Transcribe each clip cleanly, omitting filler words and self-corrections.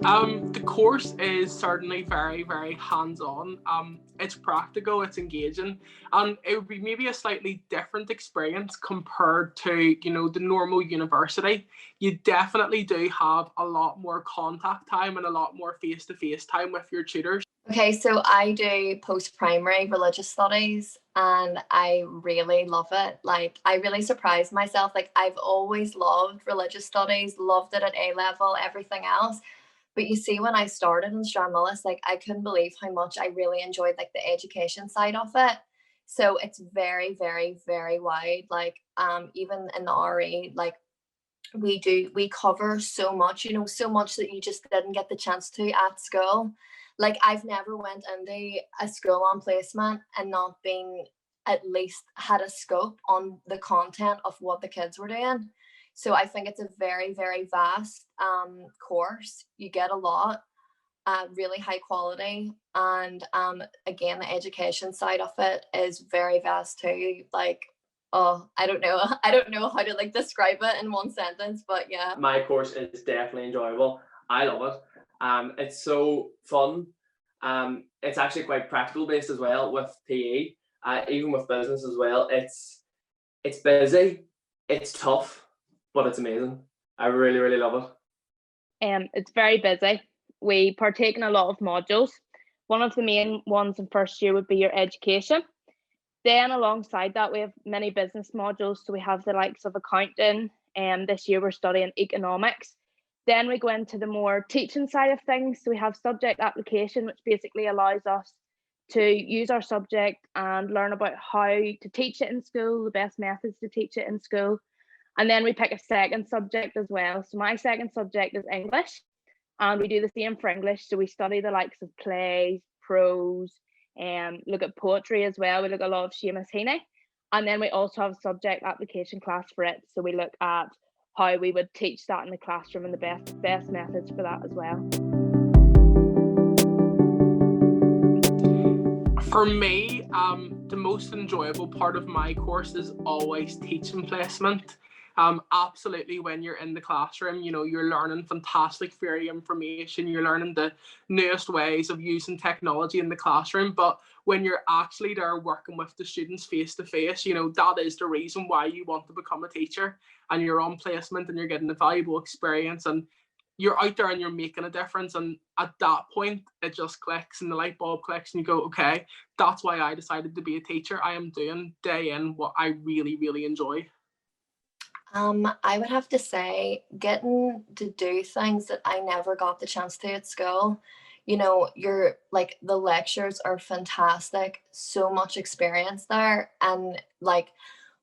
The course is certainly very, very hands-on. It's practical, it's engaging, and it would be maybe a slightly different experience compared to, the normal university. You definitely do have a lot more contact time and a lot more face-to-face time with your tutors. Okay, so I do post-primary religious studies and I really love it. Like, I really surprised myself. Like, I've always loved religious studies, loved it at A level, everything else. But you see, when I started in Stranmillis, like, I couldn't believe how much I really enjoyed like the education side of it. So it's very, very, very wide. Like, even in the RE, like we cover so much, so much that you just didn't get the chance to at school. Like, I've never went into a school on placement and not been at least had a scope on the content of what the kids were doing. So I think it's a very, very vast course. You get a lot, really high quality, and again, the education side of it is very vast too. Like, oh, I don't know, I don't know how to like describe it in one sentence, but yeah. My course is definitely enjoyable. I love it. It's so fun. It's actually quite practical based as well with PE, even with business as well. It's busy, it's tough, but it's amazing. I really, really love it. It's very busy. We partake in a lot of modules. One of the main ones in first year would be your education. Then alongside that, we have many business modules. So we have the likes of accounting, and this year we're studying economics. Then we go into the more teaching side of things. So we have subject application, which basically allows us to use our subject and learn about how to teach it in school, the best methods to teach it in school. And then we pick a second subject as well. So my second subject is English, and we do the same for English. So we study the likes of plays, prose, and look at poetry as well. We look at a lot of Seamus Heaney. And then we also have a subject application class for it. So we look at how we would teach that in the classroom and the best methods for that as well. For me, the most enjoyable part of my course is always teaching placement. Absolutely, when you're in the classroom, you're learning fantastic theory information, you're learning the newest ways of using technology in the classroom. But when you're actually there working with the students face to face, that is the reason why you want to become a teacher, and you're on placement and you're getting a valuable experience and you're out there and you're making a difference. And at that point, it just clicks and the light bulb clicks and you go, okay, that's why I decided to be a teacher. I am doing day in what I really, really enjoy. I would have to say getting to do things that I never got the chance to at school. You're like, the lectures are fantastic, so much experience there. And like,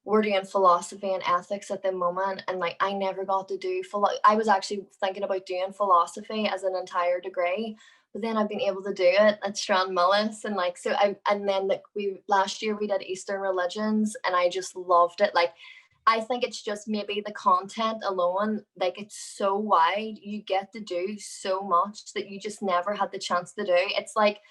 we're doing philosophy and ethics at the moment, and like, I never got to do I was actually thinking about doing philosophy as an entire degree, but then I've been able to do it at Stranmillis. And like, and then like, last year we did Eastern religions and I just loved it. Like, I think it's just maybe the content alone, like, it's so wide. You get to do so much that you just never had the chance to do. It's like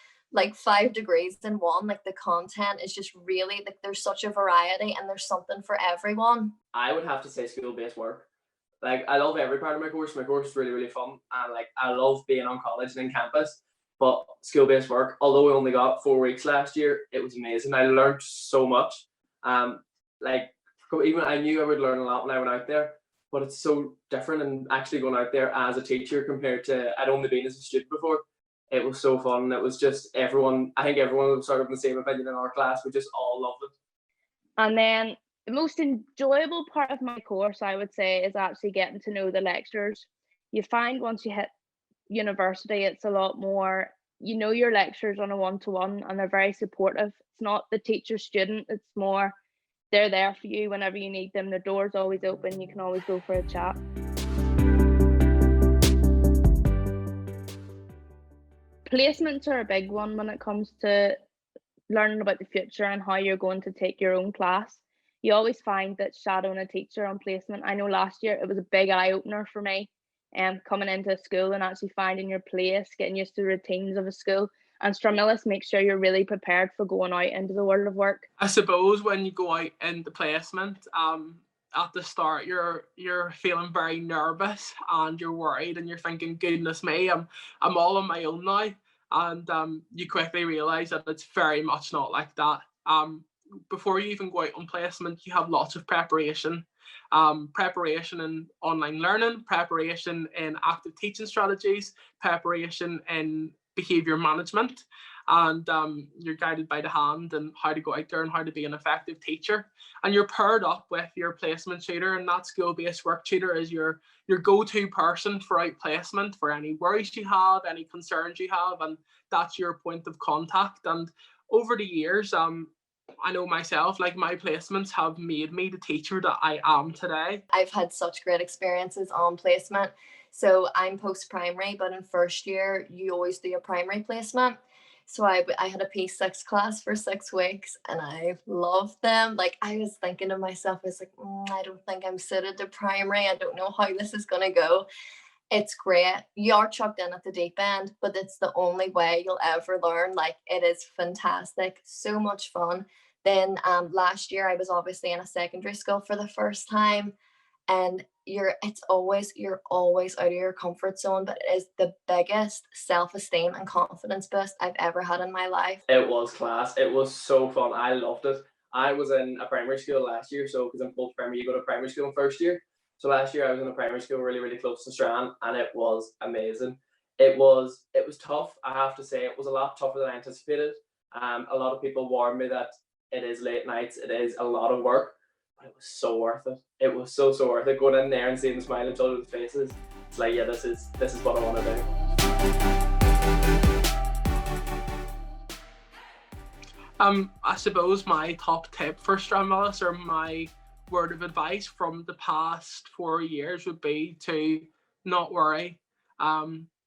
5 degrees in one. Like, the content is just really, like, there's such a variety and there's something for everyone. I would have to say school-based work. Like, I love every part of my course. My course is really, really fun. And like, I love being on college and in campus. But school-based work, although we only got 4 weeks last year, it was amazing. I learned so much. Even I knew I would learn a lot when I went out there, but it's so different. And actually going out there as a teacher compared to, I'd only been as a student before. It was so fun. It was just I think everyone was sort of in the same opinion in our class. We just all loved it. And then the most enjoyable part of my course, I would say, is actually getting to know the lecturers. You find once you hit university, it's a lot more, your lecturers on a one-to-one, and they're very supportive. It's not the teacher-student, it's more, they're there for you whenever you need them. The door's always open. You can always go for a chat. Placements are a big one when it comes to learning about the future and how you're going to take your own class. You always find that shadowing a teacher on placement, I know last year it was a big eye-opener for me, coming into school and actually finding your place, getting used to the routines of a school. And Stranmillis makes sure you're really prepared for going out into the world of work. I suppose when you go out into placement, at the start you're feeling very nervous and you're worried and you're thinking, goodness me, I'm all on my own now. And you quickly realize that it's very much not like that. Before you even go out on placement, you have lots of preparation. Preparation in online learning, preparation in active teaching strategies, preparation in behaviour management, and you're guided by the hand and how to go out there and how to be an effective teacher. And you're paired up with your placement tutor, and that skill-based work tutor is your go-to person throughout placement for any worries you have, any concerns you have, and that's your point of contact. And over the years, I know myself, like my placements have made me the teacher that I am today. I've had such great experiences on placement. So I'm post-primary, but in first year, you always do a primary placement. So I had a P6 class for 6 weeks and I loved them. Like I was thinking to myself, I was like, I don't think I'm suited to primary. I don't know how this is going to go. It's great. You are chucked in at the deep end, but it's the only way you'll ever learn. Like it is fantastic. So much fun. Then last year I was obviously in a secondary school for the first time, and you're always out of your comfort zone, but it is the biggest self-esteem and confidence boost I've ever had in my life. It was class. It was so fun. I loved it. I was in a primary school last year, so because I'm full primary, you go to primary school in first year. So last year I was in a primary school really, really close to Strand, and it was amazing. It was tough. I have to say, it was a lot tougher than I anticipated. A lot of people warned me that it is late nights, it is a lot of work, but it was so worth it. It was so worth it. Going in there and seeing the smiling children's faces, it's like, yeah, this is what I want to do. I suppose my top tip for Stranmillis, or my word of advice from the past 4 years, would be to not worry.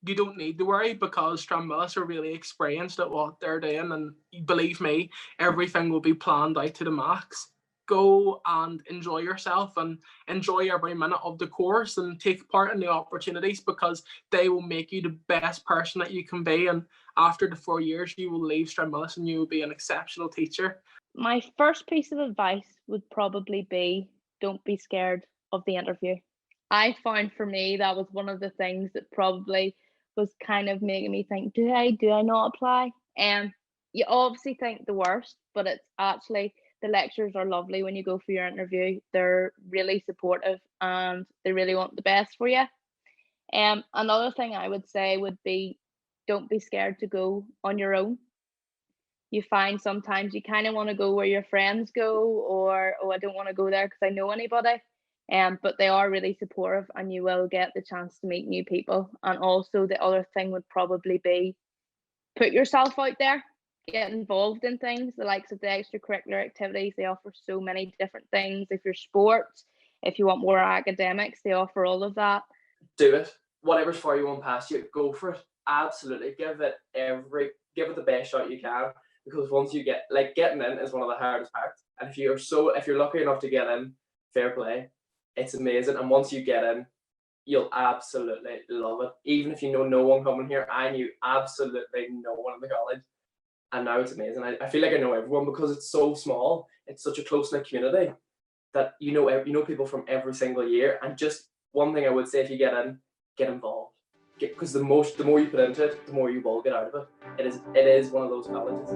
You don't need to worry because Stranmillis are really experienced at what they're doing, and believe me, everything will be planned out to the max. Go and enjoy yourself and enjoy every minute of the course and take part in the opportunities, because they will make you the best person that you can be. And after the 4 years, you will leave Stranmillis and you will be an exceptional teacher. My first piece of advice would probably be, don't be scared of the interview. I found for me that was one of the things that probably was kind of making me think, do I not apply? And you obviously think the worst, but it's actually, the lecturers are lovely when you go for your interview. They're really supportive and they really want the best for you. Another thing I would say would be, don't be scared to go on your own. You find sometimes you kind of want to go where your friends go, or, oh, I don't want to go there because I know anybody. But they are really supportive and you will get the chance to meet new people. And also the other thing would probably be, put yourself out there, get involved in things, the likes of the extracurricular activities. They offer so many different things. If you're sports, if you want more academics, they offer all of that. Do it. Whatever's for you, won't pass you, go for it. Absolutely. Give it the best shot you can, because once you getting in is one of the hardest parts. And if you're lucky enough to get in, fair play. It's amazing. And once you get in, you'll absolutely love it. Even if you know no one coming here, I knew absolutely no one in the college. And now it's amazing. I feel like I know everyone because it's so small. It's such a close-knit community that you know people from every single year. And just one thing I would say, if you get in, get involved. Because the more you put into it, the more you will get out of it. It is one of those colleges.